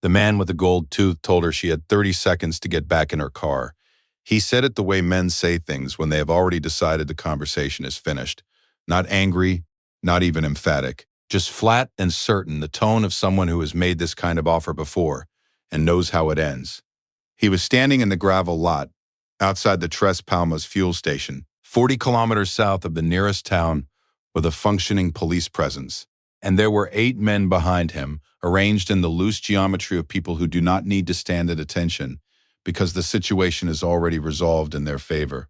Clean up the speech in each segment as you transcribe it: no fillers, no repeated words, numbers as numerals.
The man with the gold tooth told her she had 30 seconds to get back in her car. He said it the way men say things when they have already decided the conversation is finished. Not angry, not even emphatic. Just flat and certain, the tone of someone who has made this kind of offer before and knows how it ends. He was standing in the gravel lot outside the Tres Palmas fuel station, 40 kilometers south of the nearest town with a functioning police presence. And there were 8 men behind him, arranged in the loose geometry of people who do not need to stand at attention because the situation is already resolved in their favor.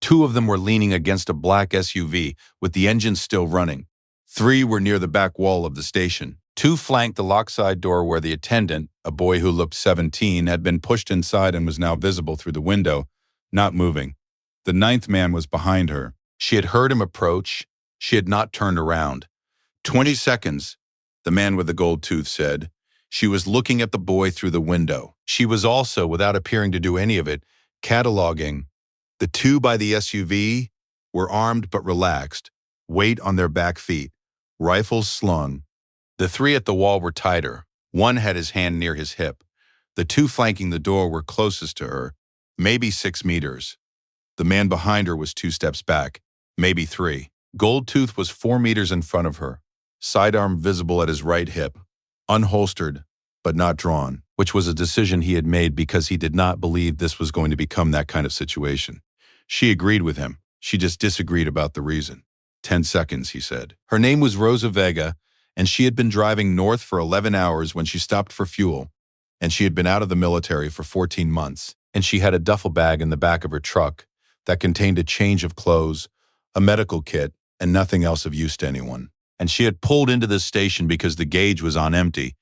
2 of them were leaning against a black SUV with the engine still running. 3 were near the back wall of the station. 2 flanked the lockside door where the attendant, a boy who looked 17, had been pushed inside and was now visible through the window, not moving. The 9th man was behind her. She had heard him approach. She had not turned around. 20 seconds, the man with the gold tooth said. She was looking at the boy through the window. She was also, without appearing to do any of it, cataloging. The 2 by the SUV were armed but relaxed, weight on their back feet, rifles slung. The 3 at the wall were tighter. One had his hand near his hip. The 2 flanking the door were closest to her, maybe 6 meters. The man behind her was 2 steps back, maybe 3. Goldtooth was 4 meters in front of her, sidearm visible at his right hip, unholstered but not drawn, which was a decision he had made because he did not believe this was going to become that kind of situation. She agreed with him. She just disagreed about the reason. 10 seconds, he said. Her name was Rosa Vega, and she had been driving north for 11 hours when she stopped for fuel, and she had been out of the military for 14 months, and she had a duffel bag in the back of her truck that contained a change of clothes, a medical kit, and nothing else of use to anyone. And she had pulled into this station because the gauge was on empty,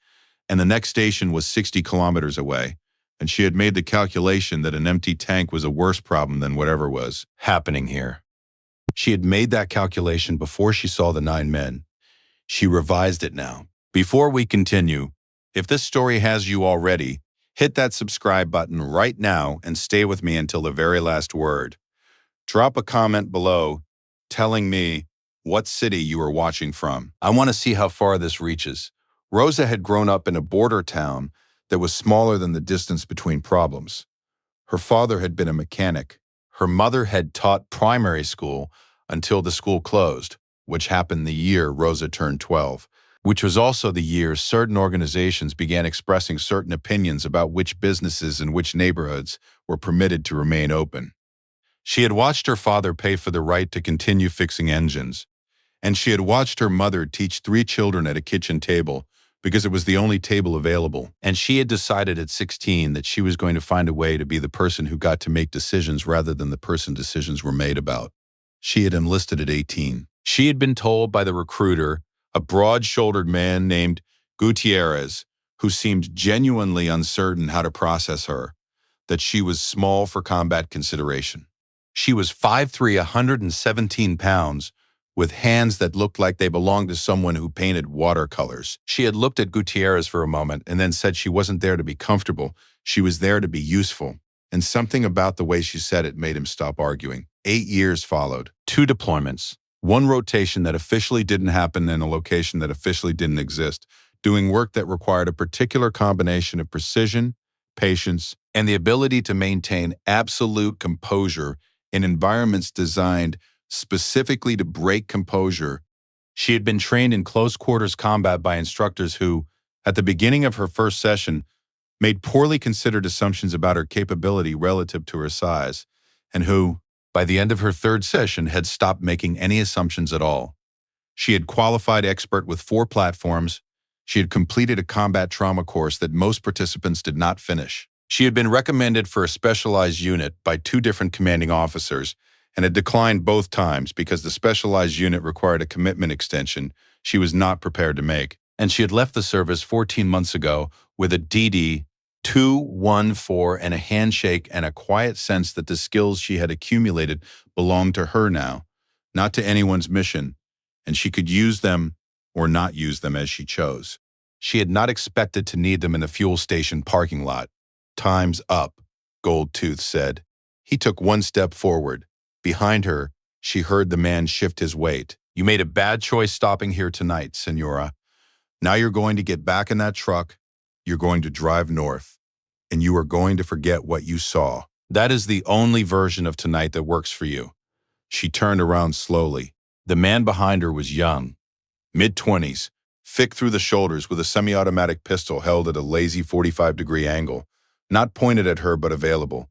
and the next station was 60 kilometers away, and she had made the calculation that an empty tank was a worse problem than whatever was happening here. She had made that calculation before she saw the 9 men. She revised it now. Before we continue, if this story has you already, hit that subscribe button right now and stay with me until the very last word. Drop a comment below telling me what city you are watching from. I want to see how far this reaches. Rosa had grown up in a border town that was smaller than the distance between problems. Her father had been a mechanic. Her mother had taught primary school until the school closed, which happened the year Rosa turned 12, which was also the year certain organizations began expressing certain opinions about which businesses in which neighborhoods were permitted to remain open. She had watched her father pay for the right to continue fixing engines, and she had watched her mother teach 3 children at a kitchen table because it was the only table available, and she had decided at 16 that she was going to find a way to be the person who got to make decisions rather than the person decisions were made about. She had enlisted at 18. She had been told by the recruiter, a broad-shouldered man named Gutierrez, who seemed genuinely uncertain how to process her, that she was small for combat consideration. She was 5'3", 117 pounds, with hands that looked like they belonged to someone who painted watercolors. She had looked at Gutierrez for a moment and then said she wasn't there to be comfortable. She was there to be useful. And something about the way she said it made him stop arguing. 8 years followed. 2 deployments. 1 rotation that officially didn't happen in a location that officially didn't exist, doing work that required a particular combination of precision, patience, and the ability to maintain absolute composure in environments designed specifically to break composure. She had been trained in close quarters combat by instructors who, at the beginning of her first session, made poorly considered assumptions about her capability relative to her size, and who, by the end of her 3rd session, had stopped making any assumptions at all. She had qualified expert with 4 platforms. She had completed a combat trauma course that most participants did not finish. She had been recommended for a specialized unit by 2 different commanding officers and had declined both times because the specialized unit required a commitment extension she was not prepared to make. And she had left the service 14 months ago with a DD 214 and a handshake and a quiet sense that the skills she had accumulated belonged to her now, not to anyone's mission, and she could use them or not use them as she chose. She had not expected to need them in the fuel station parking lot. "Time's up," Goldtooth said. He took 1 step forward. Behind her, she heard the man shift his weight. "You made a bad choice stopping here tonight, Senora. Now you're going to get back in that truck You're going to drive north, and you are going to forget what you saw. That is the only version of tonight that works for you. She turned around slowly. The man behind her was young, mid-20s, thick through the shoulders with a semi-automatic pistol held at a lazy 45-degree angle, not pointed at her but available.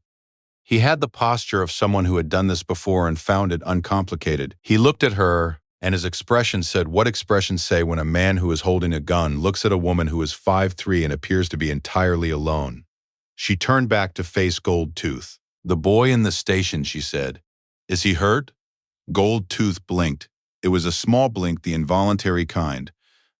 He had the posture of someone who had done this before and found it uncomplicated. He looked at her, and his expression said what expressions say when a man who is holding a gun looks at a woman who is 5'3" and appears to be entirely alone. She turned back to face Gold Tooth. "The boy in the station," she said. "Is he hurt?" Gold Tooth blinked. It was a small blink, the involuntary kind,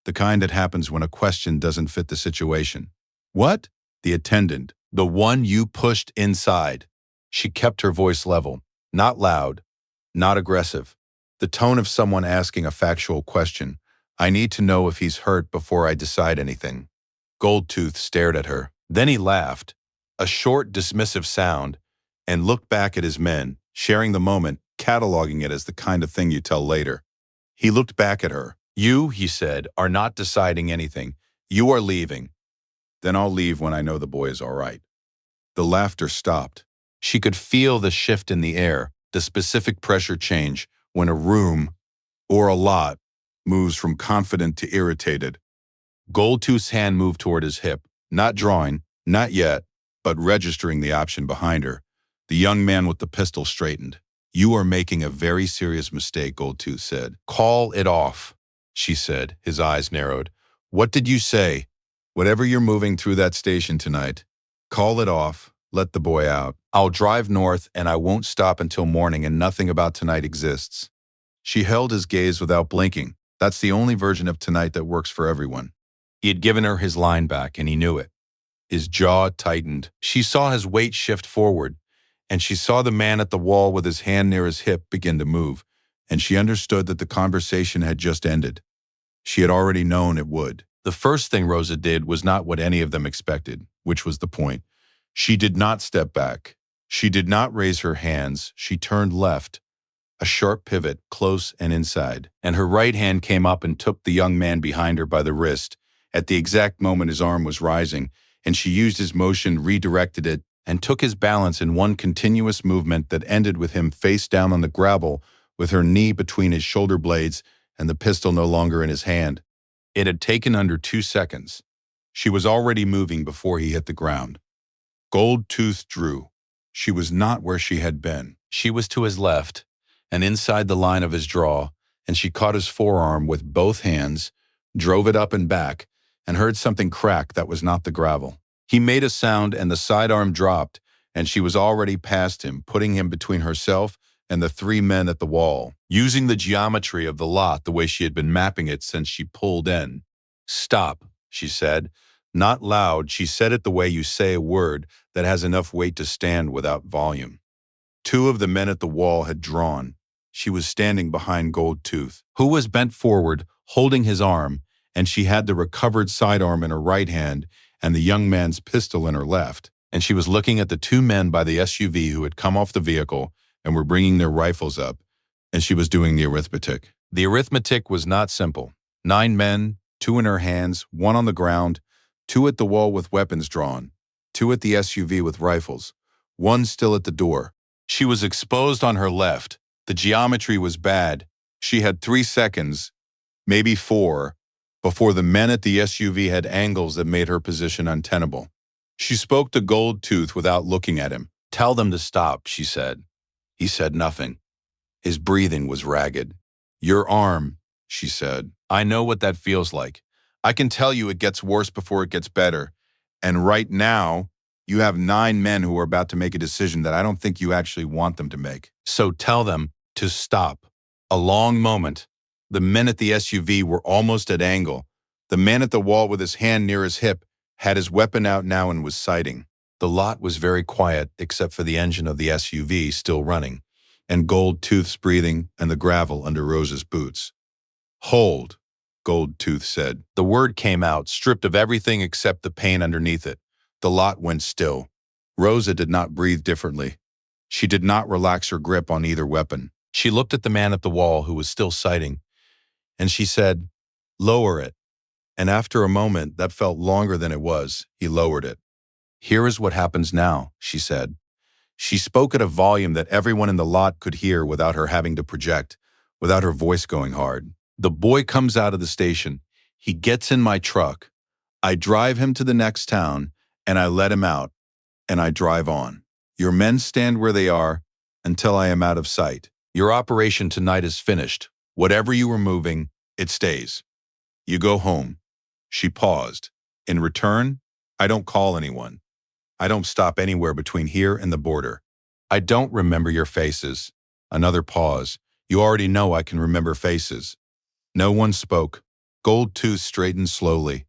the kind that happens when a question doesn't fit the situation. "What?" "The attendant. The one you pushed inside." She kept her voice level, not loud, not aggressive. The tone of someone asking a factual question. "I need to know if he's hurt before I decide anything." Goldtooth stared at her. Then he laughed, a short, dismissive sound, and looked back at his men, sharing the moment, cataloging it as the kind of thing you tell later. He looked back at her. "You," he said, "are not deciding anything. You are leaving." "Then I'll leave when I know the boy is all right." The laughter stopped. She could feel the shift in the air, the specific pressure change when a room, or a lot, moves from confident to irritated. Goldtooth's hand moved toward his hip, not drawing, not yet, but registering the option behind her. The young man with the pistol straightened. "You are making a very serious mistake," Goldtooth said. "Call it off," she said, his eyes narrowed. "What did you say?" "Whatever you're moving through that station tonight, call it off. Let the boy out. I'll drive north and I won't stop until morning and nothing about tonight exists." She held his gaze without blinking. That's the only version of tonight that works for everyone. He had given her his line back and he knew it. His jaw tightened. She saw his weight shift forward, and she saw the man at the wall with his hand near his hip begin to move, and she understood that the conversation had just ended. She had already known it would. The first thing Rosa did was not what any of them expected, which was the point. She did not step back. She did not raise her hands. She turned left, a sharp pivot, close and inside, and her right hand came up and took the young man behind her by the wrist. At the exact moment his arm was rising, and she used his motion, redirected it, and took his balance in one continuous movement that ended with him face down on the gravel with her knee between his shoulder blades and the pistol no longer in his hand. It had taken under 2 seconds. She was already moving before he hit the ground. Goldtooth drew. She was not where she had been. She was to his left, and inside the line of his draw, and she caught his forearm with both hands, drove it up and back, and heard something crack that was not the gravel. He made a sound and the sidearm dropped, and she was already past him, putting him between herself and the 3 men at the wall, using the geometry of the lot the way she had been mapping it since she pulled in. "Stop," she said. Not loud, she said it the way you say a word that has enough weight to stand without volume. 2 of the men at the wall had drawn. She was standing behind Goldtooth, who was bent forward, holding his arm, and she had the recovered sidearm in her right hand and the young man's pistol in her left, and she was looking at the 2 men by the SUV who had come off the vehicle and were bringing their rifles up, and she was doing the arithmetic. The arithmetic was not simple. 9 men, 2 in her hands, 1 on the ground, 2 at the wall with weapons drawn, 2 at the SUV with rifles, 1 still at the door. She was exposed on her left. The geometry was bad. She had 3 seconds, maybe 4, before the men at the SUV had angles that made her position untenable. She spoke to Goldtooth without looking at him. "Tell them to stop," she said. He said nothing. His breathing was ragged. "Your arm," she said. "I know what that feels like. I can tell you it gets worse before it gets better. And right now, you have 9 men who are about to make a decision that I don't think you actually want them to make. So tell them to stop." A long moment. The men at the SUV were almost at angle. The man at the wall with his hand near his hip had his weapon out now and was sighting. The lot was very quiet except for the engine of the SUV still running, and Goldtooth's breathing and the gravel under Rosa's boots. "Hold," Goldtooth said. The word came out, stripped of everything except the pain underneath it. The lot went still. Rosa did not breathe differently. She did not relax her grip on either weapon. She looked at the man at the wall who was still sighting, and she said, "Lower it." And after a moment that felt longer than it was, he lowered it. "Here is what happens now," she said. She spoke at a volume that everyone in the lot could hear without her having to project, without her voice going hard. "The boy comes out of the station. He gets in my truck. I drive him to the next town, and I let him out, and I drive on. Your men stand where they are until I am out of sight. Your operation tonight is finished. Whatever you were moving, it stays. You go home." She paused. "In return, I don't call anyone. I don't stop anywhere between here and the border. I don't remember your faces." Another pause. "You already know I can remember faces." No one spoke. Gold Tooth straightened slowly,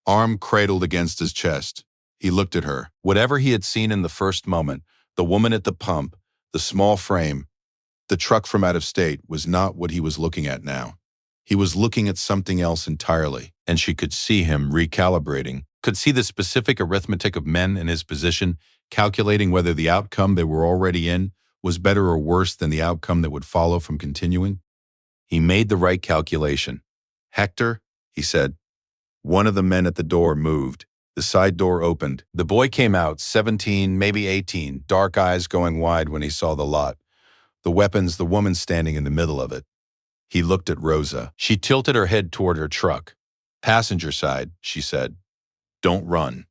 arm cradled against his chest. He looked at her. Whatever he had seen in the first moment, the woman at the pump, the small frame, the truck from out of state, was not what he was looking at now. He was looking at something else entirely, and she could see him recalibrating, could see the specific arithmetic of men in his position, calculating whether the outcome they were already in was better or worse than the outcome that would follow from continuing. He made the right calculation. "Hector," he said. One of the men at the door moved. The side door opened. The boy came out, 17, maybe 18, dark eyes going wide when he saw the lot. The weapons, the woman standing in the middle of it. He looked at Rosa. She tilted her head toward her truck. "Passenger side," she said. "Don't run."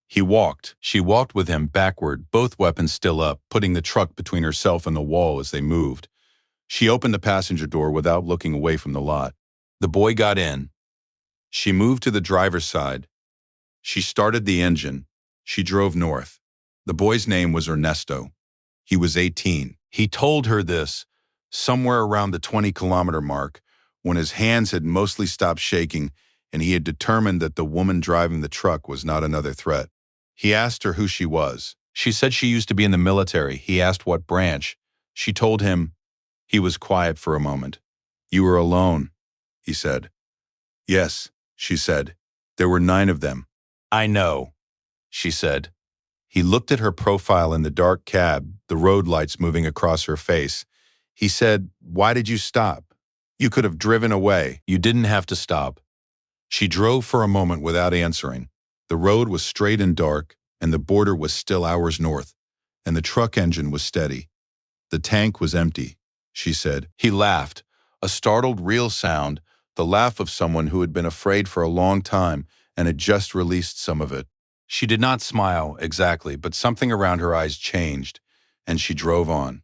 He walked. She walked with him backward, both weapons still up, putting the truck between herself and the wall as they moved. She opened the passenger door without looking away from the lot. The boy got in. She moved to the driver's side. She started the engine. She drove north. The boy's name was Ernesto. He was 18. He told her this somewhere around the 20-kilometer mark, when his hands had mostly stopped shaking and he had determined that the woman driving the truck was not another threat. He asked her who she was. She said she used to be in the military. He asked what branch. She told him. He was quiet for a moment. "You were alone," he said. "Yes," she said. "There were 9 of them." "I know," she said. He looked at her profile in the dark cab, the road lights moving across her face. He said, "Why did you stop? You could have driven away. You didn't have to stop." She drove for a moment without answering. The road was straight and dark, and the border was still hours north, and the truck engine was steady. The tank was empty, she said. He laughed, a startled, real sound, the laugh of someone who had been afraid for a long time and had just released some of it. She did not smile, exactly, but something around her eyes changed, and she drove on.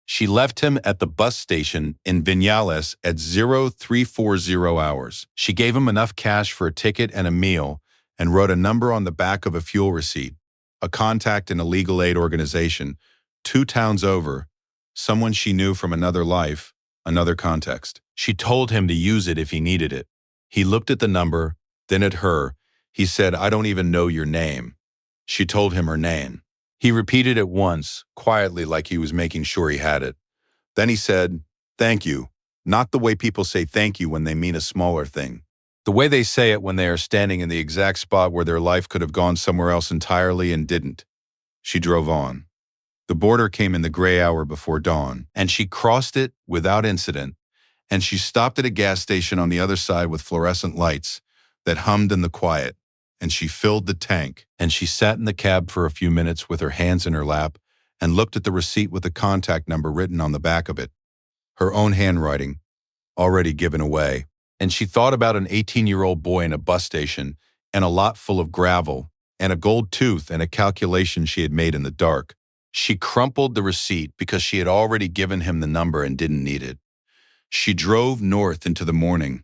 She left him at the bus station in Viñales at 0340 hours. She gave him enough cash for a ticket and a meal and wrote a number on the back of a fuel receipt, a contact in a legal aid organization, 2 towns over, someone she knew from another life, another context. She told him to use it if he needed it. He looked at the number, then at her. He said, "I don't even know your name." She told him her name. He repeated it once, quietly, like he was making sure he had it. Then he said, "Thank you," not the way people say thank you when they mean a smaller thing. The way they say it when they are standing in the exact spot where their life could have gone somewhere else entirely and didn't. She drove on. The border came in the gray hour before dawn, and she crossed it without incident, and she stopped at a gas station on the other side with fluorescent lights that hummed in the quiet, and she filled the tank, and she sat in the cab for a few minutes with her hands in her lap and looked at the receipt with the contact number written on the back of it, her own handwriting, already given away. And she thought about an 18-year-old boy in a bus station and a lot full of gravel and a gold tooth and a calculation she had made in the dark. She crumpled the receipt because she had already given him the number and didn't need it. She drove north into the morning.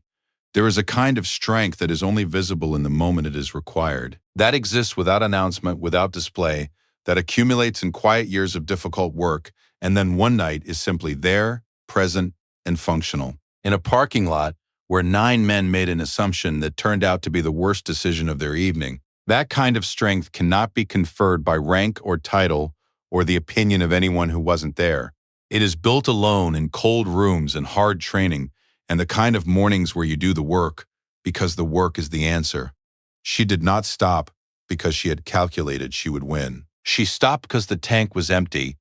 There is a kind of strength that is only visible in the moment it is required. That exists without announcement, without display, that accumulates in quiet years of difficult work, and then one night is simply there, present, and functional. In a parking lot where 9 men made an assumption that turned out to be the worst decision of their evening, that kind of strength cannot be conferred by rank or title or the opinion of anyone who wasn't there. It is built alone in cold rooms and hard training, and the kind of mornings where you do the work because the work is the answer. She did not stop because she had calculated she would win. She stopped because the tank was empty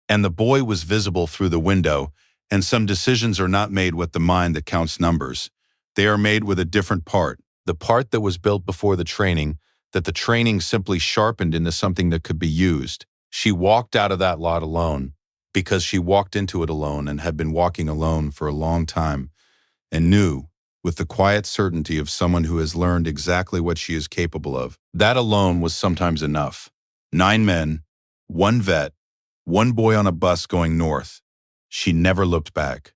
and the boy was visible through the window, and some decisions are not made with the mind that counts numbers. They are made with a different part, The part that was built before the training, that the training simply sharpened into something that could be used. She walked out of that lot alone, because she walked into it alone and had been walking alone for a long time, and knew, with the quiet certainty of someone who has learned exactly what she is capable of. That alone was sometimes enough. 9 men, 1 vet, 1 boy on a bus going north. She never looked back.